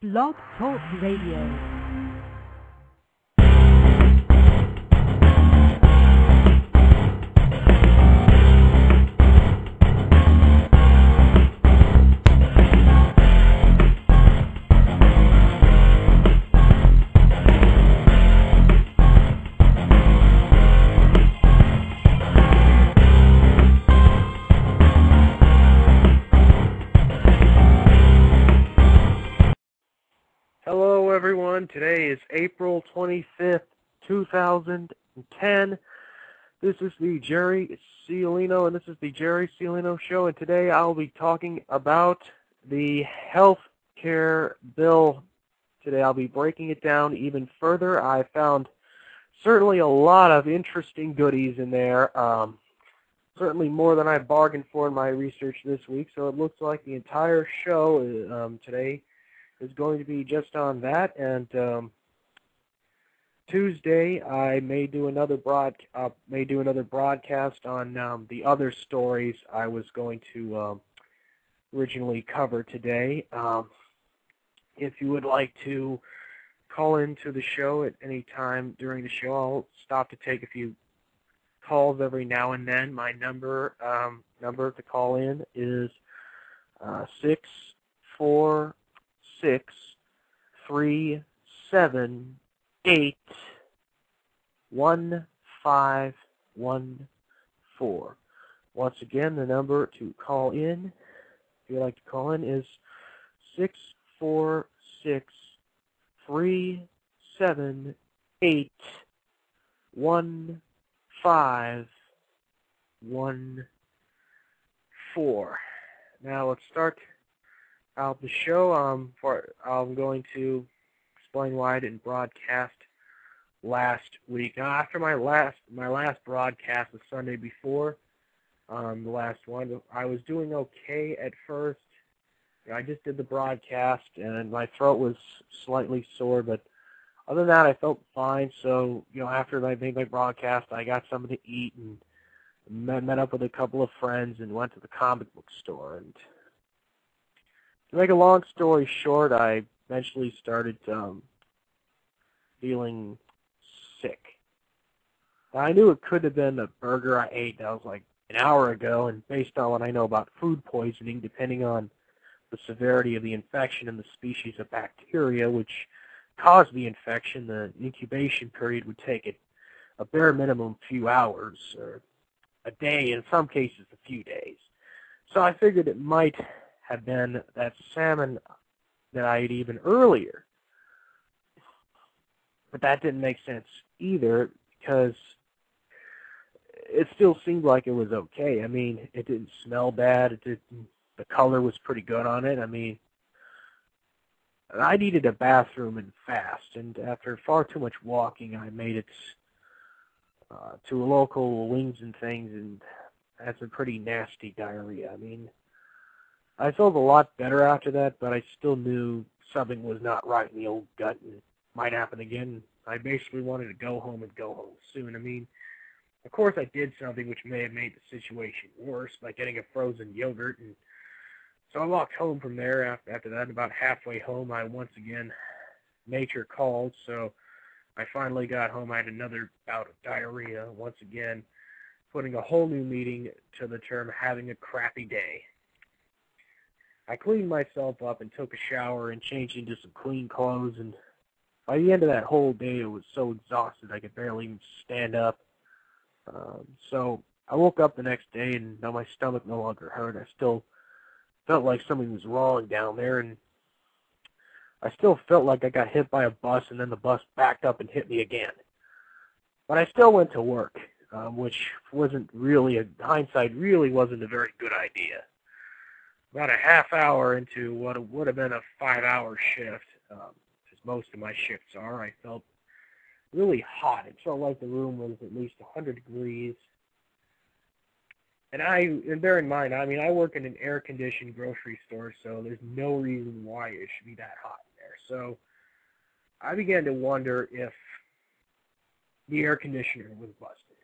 Blog Talk Radio. Hello everyone, today is April 25th, 2010. This is the Jerry Ciolino, and this is the Jerry Ciolino Show, and today I'll be talking about the health care bill. Today I'll be breaking it down even further. I found certainly a lot of interesting goodies in there, certainly more than I bargained for in my research this week, so it looks like the entire show today is going to be just on that, and Tuesday I may do another broadcast on the other stories I was going to originally cover today. If you would like to call into the show at any time during the show, I'll stop to take a few calls every now and then. My number to call in is 646-378-1514. Once again, the number to call in, if you'd like to call in, is 646-378-1514. Now let's start out the show. I'm going to explain why I didn't broadcast last week. Now, after my last broadcast the Sunday before, the last one, I was doing okay at first. I just did the broadcast, and my throat was slightly sore, but other than that, I felt fine. So, after I made my broadcast, I got something to eat and met up with a couple of friends and went to the comic book store. And to make a long story short, I eventually started feeling sick. Now, I knew it could have been a burger I ate that was like an hour ago, and based on what I know about food poisoning, depending on the severity of the infection and the species of bacteria which caused the infection, the incubation period would take a bare minimum few hours, or a day, in some cases a few days. So I figured it might have been that salmon that I ate even earlier. But that didn't make sense either, because it still seemed like it was okay. I mean, it didn't smell bad. The color was pretty good on it. I mean, I needed a bathroom and fast, and after far too much walking, I made it to a local Wings and Things, and had some pretty nasty diarrhea. I mean, I felt a lot better after that, but I still knew something was not right in the old gut, and it might happen again. I basically wanted to go home and go home soon. I mean, of course I did something which may have made the situation worse by getting a frozen yogurt, and so I walked home from there. After that, about halfway home, I once again, nature called, so I finally got home. I had another bout of diarrhea, once again, putting a whole new meaning to the term having a crappy day. I cleaned myself up and took a shower and changed into some clean clothes, and by the end of that whole day, I was so exhausted I could barely even stand up. So I woke up the next day, and though my stomach no longer hurt, I still felt like something was wrong down there, and I still felt like I got hit by a bus, and then the bus backed up and hit me again. But I still went to work, which wasn't really, hindsight really wasn't a very good idea. About a half hour into what would have been a 5-hour shift, as most of my shifts are, I felt really hot. It felt like the room was at least 100 degrees. And bear in mind, I mean, I work in an air-conditioned grocery store, so there's no reason why it should be that hot in there. So I began to wonder if the air conditioner was busted,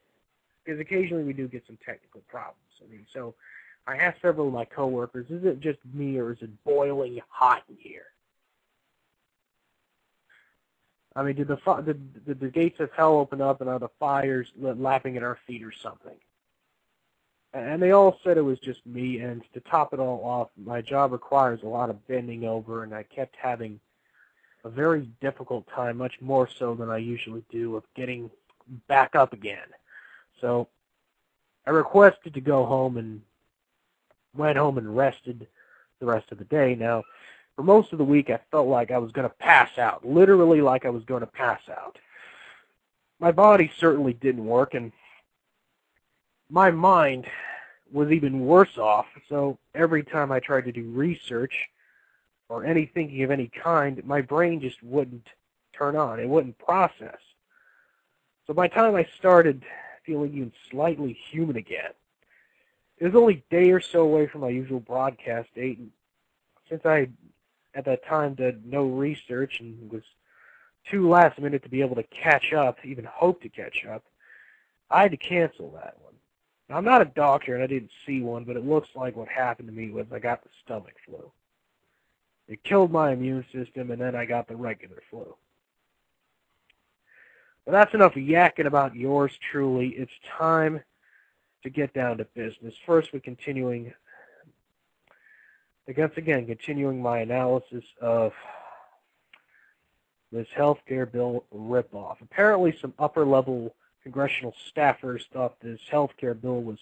because occasionally we do get some technical problems. I mean, so I asked several of my coworkers, is it just me or is it boiling hot in here? I mean, did the gates of hell open up and are the fires lapping at our feet or something? And they all said it was just me, and to top it all off, my job requires a lot of bending over, and I kept having a very difficult time, much more so than I usually do, of getting back up again. So I requested to go home and went home and rested the rest of the day. Now, for most of the week, I felt like I was going to pass out, literally like I was going to pass out. My body certainly didn't work, and my mind was even worse off, so every time I tried to do research or any thinking of any kind, my brain just wouldn't turn on. It wouldn't process. So by the time I started feeling even slightly human again, it was only a day or so away from my usual broadcast date, and since I, at that time, did no research and was too last minute to be able to catch up, even hope to catch up, I had to cancel that one. Now, I'm not a doctor and I didn't see one, but it looks like what happened to me was I got the stomach flu. It killed my immune system, and then I got the regular flu. But that's enough yakking about yours truly. It's time to get down to business. First, we're continuing my analysis of this health care bill ripoff. Apparently, some upper-level congressional staffers thought this health care bill was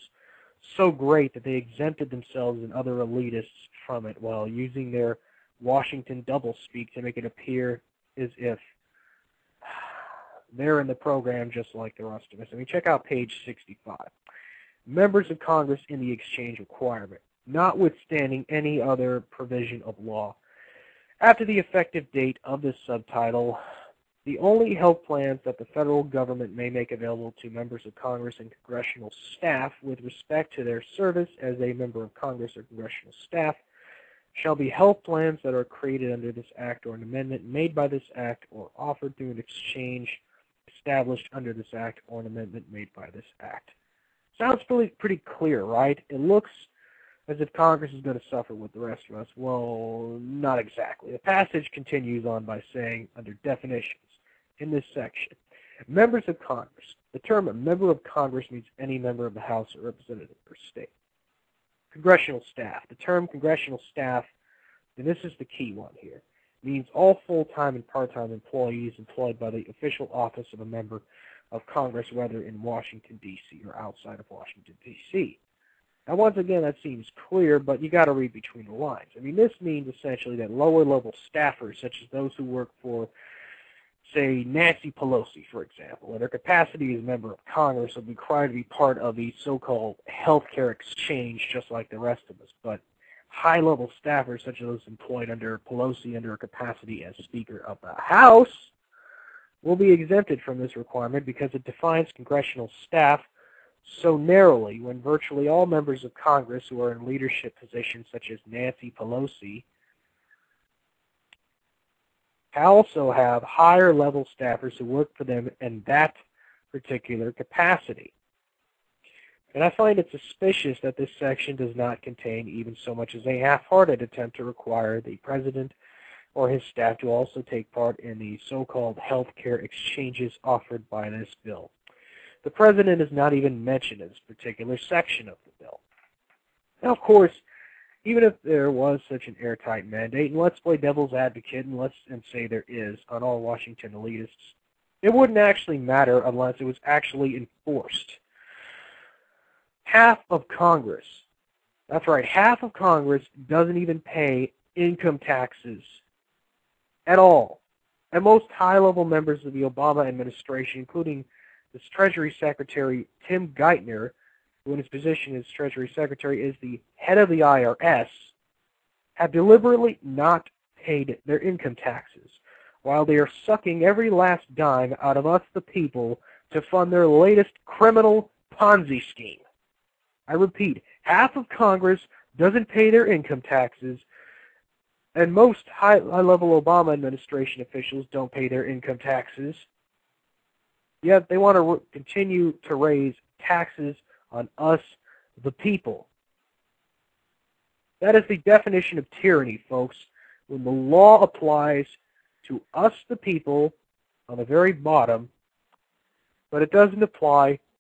so great that they exempted themselves and other elitists from it while using their Washington doublespeak to make it appear as if they're in the program just like the rest of us. I mean, check out page 65. Members of Congress in the exchange requirement, notwithstanding any other provision of law. After the effective date of this subtitle, the only health plans that the federal government may make available to members of Congress and congressional staff with respect to their service as a member of Congress or congressional staff shall be health plans that are created under this act or an amendment made by this act or offered through an exchange established under this act or an amendment made by this act. Sounds pretty clear, right? It looks as if Congress is going to suffer with the rest of us. Well, not exactly. The passage continues on by saying, under definitions, in this section, members of Congress. The term a member of Congress means any member of the House or representative per state. Congressional staff. The term congressional staff, and this is the key one here, means all full-time and part-time employees employed by the official office of a member of Congress, whether in Washington, D.C. or outside of Washington, D.C. Now, once again, that seems clear, but you got to read between the lines. I mean, this means essentially that lower-level staffers, such as those who work for, say, Nancy Pelosi, for example, in her capacity as a member of Congress, will be required to be part of the so-called healthcare exchange, just like the rest of us. But high-level staffers, such as those employed under Pelosi under her capacity as Speaker of the House, will be exempted from this requirement because it defines congressional staff so narrowly when virtually all members of Congress who are in leadership positions, such as Nancy Pelosi, also have higher-level staffers who work for them in that particular capacity. And I find it suspicious that this section does not contain even so much as a half-hearted attempt to require the president or his staff to also take part in the so-called health care exchanges offered by this bill. The president is not even mentioned in this particular section of the bill. Now, of course, even if there was such an airtight mandate, and let's play devil's advocate and say there is on all Washington elitists, it wouldn't actually matter unless it was actually enforced. Half of Congress, that's right, half of Congress doesn't even pay income taxes at all. And most high-level members of the Obama administration, including this Treasury Secretary Tim Geithner, who in his position as Treasury Secretary is the head of the IRS, have deliberately not paid their income taxes, while they are sucking every last dime out of us, the people, to fund their latest criminal Ponzi scheme. I repeat, half of Congress doesn't pay their income taxes, and most high-level Obama administration officials don't pay their income taxes. Yet they want to continue to raise taxes on us, the people. That is the definition of tyranny, folks. When the law applies to us, the people, on the very bottom, but it doesn't apply